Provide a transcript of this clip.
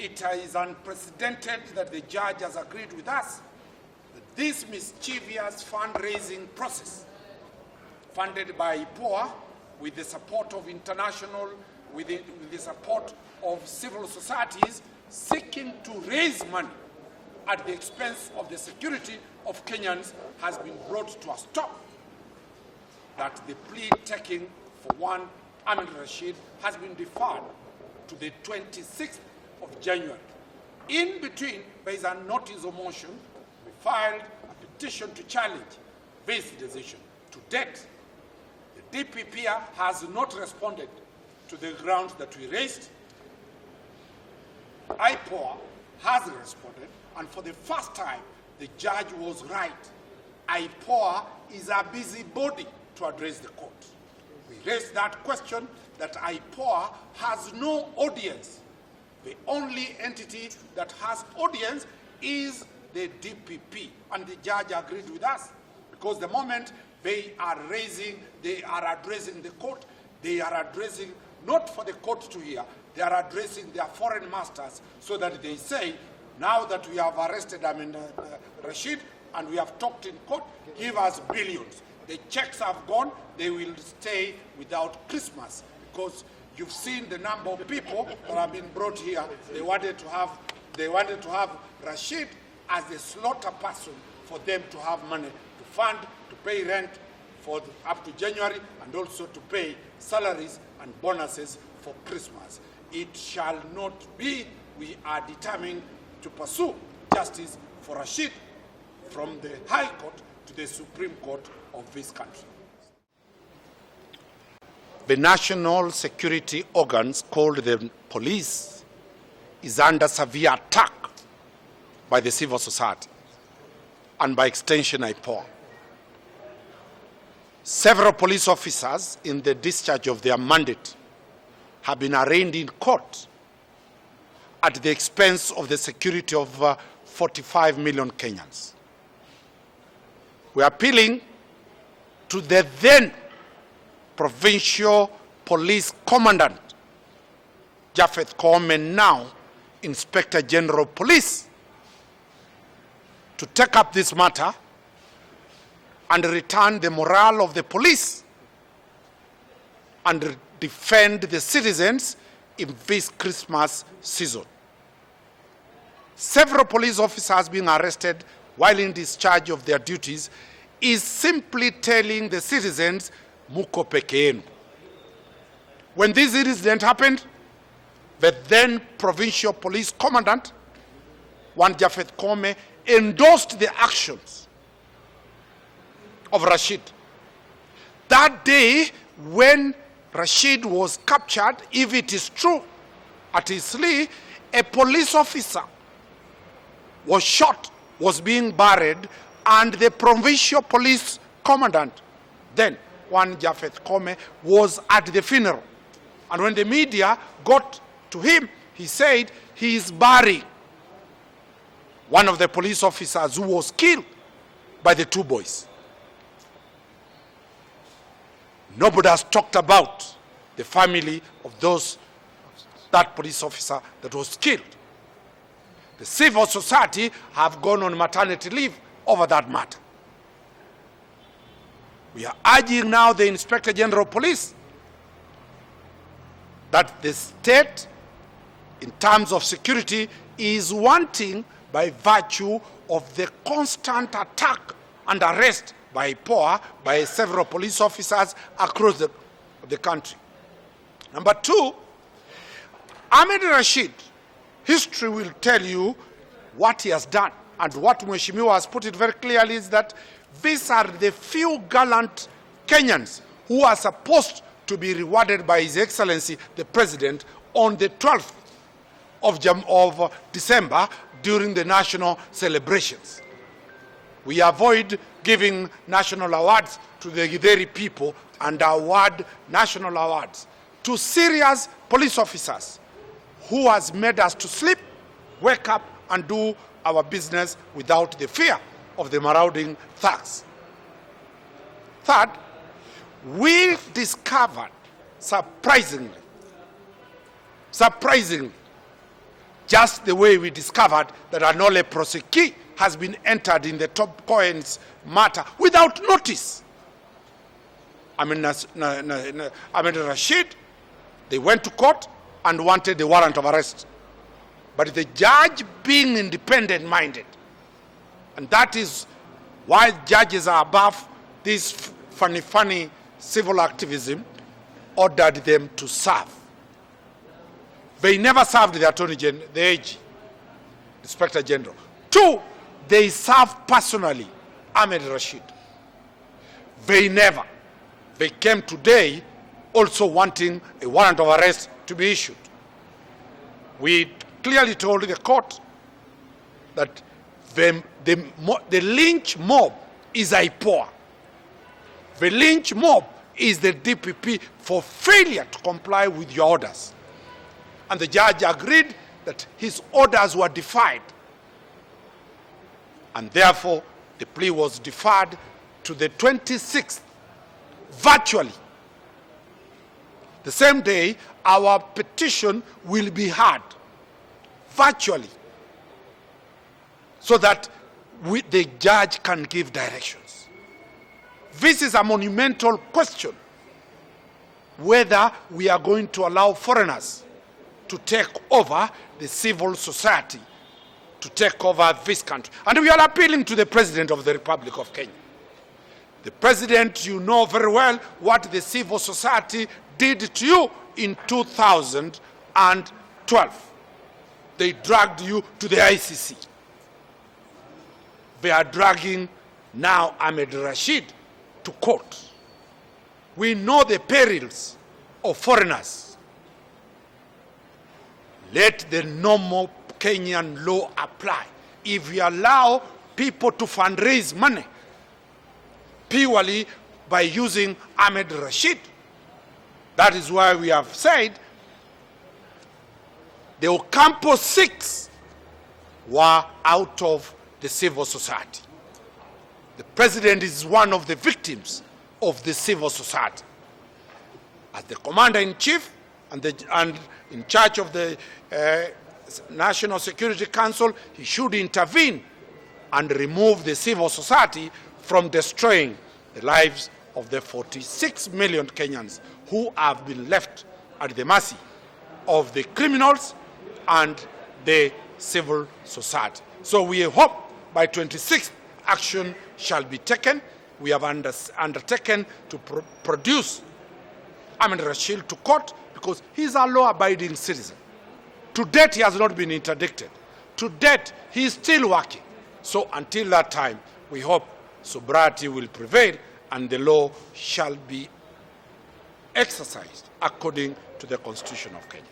It is unprecedented that the judge has agreed with us that this mischievous fundraising process, funded by IPOA with the support of international, with the support of civil societies, seeking to raise money at the expense of the security of Kenyans, has been brought to a stop. That the plea taking for one Ahmed Rashid has been deferred to the 26th of January. In between, there is a notice of motion. We filed a petition to challenge this decision. To date, the DPP has not responded to the grounds that we raised. IPOA has responded, and for the first time, the judge was right. IPOA is a busybody to address the court. We raised that question that IPOA has no audience. The only entity that has audience is the DPP, and the judge agreed with us, because the moment they are addressing the court, they are addressing not for the court to hear, they are addressing their foreign masters, so that they say, now that we have arrested Ahmed Rashid and we have talked in court, give us billions. The checks have gone, they will stay without Christmas, because you've seen the number of people that have been brought here. They wanted to have Rashid as the slaughter person for them to have money to fund, to pay rent for up to January, and also to pay salaries and bonuses for Christmas. It shall not be. We are determined to pursue justice for Rashid from the High Court to the Supreme Court of this country. The national security organs, called the police, is under severe attack by the civil society and by extension IPOA. Several police officers, in the discharge of their mandate, have been arraigned in court at the expense of the security of 45 million Kenyans. We are appealing to the then Provincial Police Commandant, Japheth Koome, now Inspector General of Police, to take up this matter and return the morale of the police and defend the citizens in this Christmas season. Several police officers being arrested while in discharge of their duties is simply telling the citizens, muko peke yenu. When this incident happened, the then Provincial Police Commandant, one Japheth Koome, endorsed the actions of Rashid. That day, when Rashid was captured, if it is true, at Isli, a police officer was shot, was being buried, and the Provincial Police Commandant, then one Japheth Koome, was at the funeral. And when the media got to him, he said he is burying one of the police officers who was killed by the two boys. Nobody has talked about the family of that police officer that was killed. The civil society have gone on maternity leave over that matter. We are urging now the Inspector General of Police that the state, in terms of security, is wanting by virtue of the constant attack and arrest by IPOA by several police officers across the country. Number two, Ahmed Rashid, history will tell you what he has done. And what Mheshimiwa has put it very clearly is that these are the few gallant Kenyans who are supposed to be rewarded by His Excellency the President on the 12th of December during the national celebrations. We avoid giving national awards to the Githeri people and award national awards to serious police officers who has made us to sleep, wake up, and do our business without the fear of the marauding thugs. Third, we discovered, surprisingly, just the way we discovered that Anole Proseki has been entered in the top coins matter without notice. Ahmed Rashid, they went to court and wanted a warrant of arrest. But the judge, being independent-minded, and that is why judges are above this funny civil activism, ordered them to serve. They never served the Attorney General, the AG, Inspector General. 2, they served personally Ahmed Rashid. They never. They came today also wanting a warrant of arrest to be issued. We clearly told the court that the lynch mob is IPOA. The lynch mob is the DPP for failure to comply with your orders. And the judge agreed that his orders were defied. And therefore, the plea was deferred to the 26th, virtually. The same day, our petition will be heard, virtually, so that the judge can give directions. This is a monumental question, whether we are going to allow foreigners to take over the civil society, to take over this country. And we are appealing to the President of the Republic of Kenya. The President, you know very well what the civil society did to you in 2012. They dragged you to the ICC. They are dragging now Ahmed Rashid to court. We know the perils of foreigners. Let the normal Kenyan law apply. If we allow people to fundraise money purely by using Ahmed Rashid, that is why we have said the Ocampo 6 were out of the civil society. The President is one of the victims of the civil society. As the Commander-in-Chief and in charge of the National Security Council, he should intervene and remove the civil society from destroying the lives of the 46 million Kenyans who have been left at the mercy of the criminals and the civil society. So we hope by 26th action shall be taken. We have undertaken to produce Ahmed Rashid to court because he is a law-abiding citizen. To date, he has not been interdicted. To date, he is still working. So until that time, we hope sobriety will prevail and the law shall be exercised according to the Constitution of Kenya.